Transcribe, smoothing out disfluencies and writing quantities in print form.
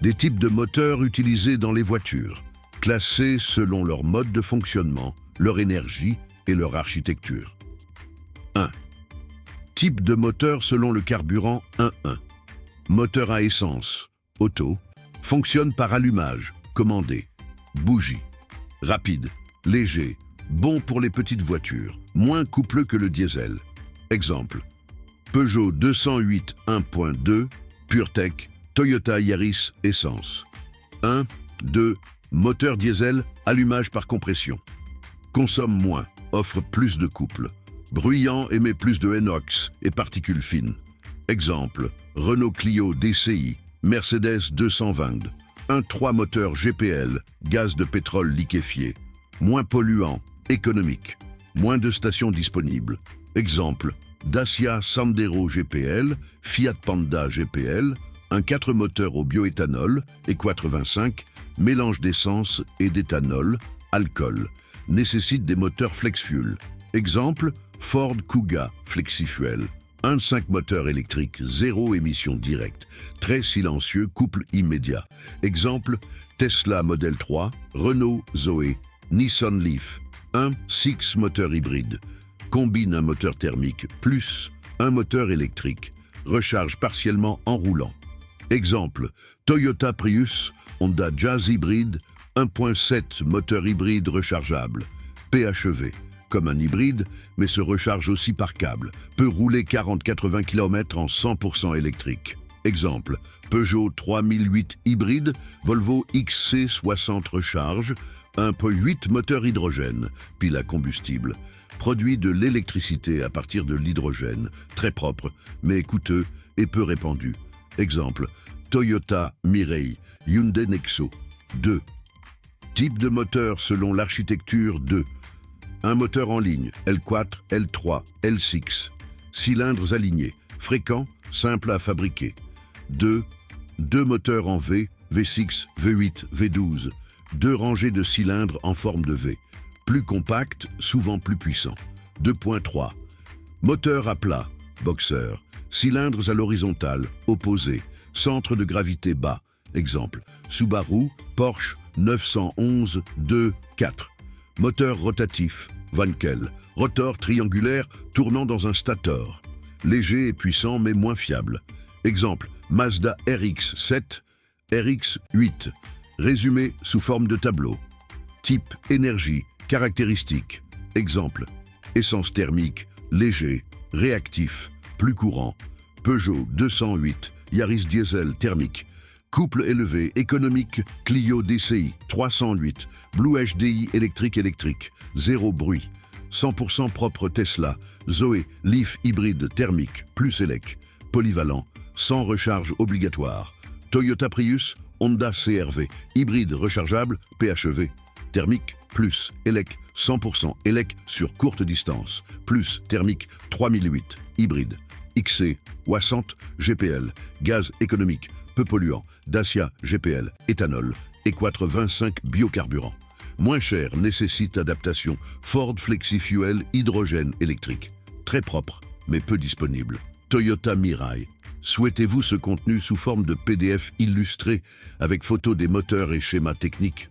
Des types de moteurs utilisés dans les voitures, classés selon leur mode de fonctionnement, leur énergie et leur architecture. 1. Type de moteur selon le carburant 1.1. Moteur à essence, auto, fonctionne par allumage, commandé. Bougie. Rapide, léger, bon pour les petites voitures, moins coupleux que le diesel. Exemple. Peugeot 208 1.2, PureTech, Toyota Yaris essence. 1, 2, moteur diesel, allumage par compression. Consomme moins, offre plus de couple. Bruyant, émet plus de NOx et particules fines. Exemple, Renault Clio DCI, Mercedes 220. 1.3 moteur GPL, gaz de pétrole liquéfié. Moins polluant, économique. Moins de stations disponibles. Exemple, Dacia Sandero GPL, Fiat Panda GPL, un 4 moteurs au bioéthanol, Equatre 25, mélange d'essence et d'éthanol, alcool. Nécessite des moteurs flex-fuel. Exemple, Ford Kuga Flexifuel. 1.5 moteur électrique, zéro émission directe, très silencieux, couple immédiat. Exemple, Tesla Model 3, Renault Zoé, Nissan Leaf. 1.6 moteur hybride, combine un moteur thermique plus un moteur électrique, recharge partiellement en roulant. Exemple, Toyota Prius, Honda Jazz hybride, 1.7 moteur hybride rechargeable, PHEV. Comme un hybride, mais se recharge aussi par câble, peut rouler 40-80 km en 100% électrique. Exemple, Peugeot 3008 hybride, Volvo XC60 recharge, 1.8 moteur hydrogène, pile à combustible, produit de l'électricité à partir de l'hydrogène, très propre, mais coûteux et peu répandu. Exemple, Toyota Mirai, Hyundai Nexo. 2. Type de moteur selon l'architecture 2. Un moteur en ligne, L4, L3, L6. Cylindres alignés, fréquents, simples à fabriquer. 2. Deux moteurs en V, V6, V8, V12. 2 rangées de cylindres en forme de V. Plus compact, souvent plus puissant. 2.3. Moteur à plat, boxer. Cylindres à l'horizontale, opposés. Centre de gravité bas. Exemple, Subaru, Porsche 911 2 4. Moteur rotatif, Wankel. Rotor triangulaire tournant dans un stator. Léger et puissant mais moins fiable. Exemple, Mazda RX-7, RX-8. Résumé sous forme de tableau. Type, énergie, caractéristiques. Exemple, essence thermique, léger, réactif, plus courant. Peugeot 208, Yaris diesel thermique. Couple élevé, économique, Clio DCI, 308, Blue HDI électrique, zéro bruit. 100% propre Tesla, Zoé, Leaf hybride thermique, plus élec, polyvalent, sans recharge obligatoire. Toyota Prius, Honda CR-V, hybride rechargeable, PHEV, thermique, plus élec, 100% élec sur courte distance, plus thermique, 3008, hybride. XC, Ouassant, GPL, gaz économique, peu polluant, Dacia, GPL, éthanol, Equatre 25 biocarburant. Moins cher, nécessite adaptation, Ford Flexifuel hydrogène électrique. Très propre, mais peu disponible. Toyota Mirai. Souhaitez-vous ce contenu sous forme de PDF illustré avec photos des moteurs et schémas techniques?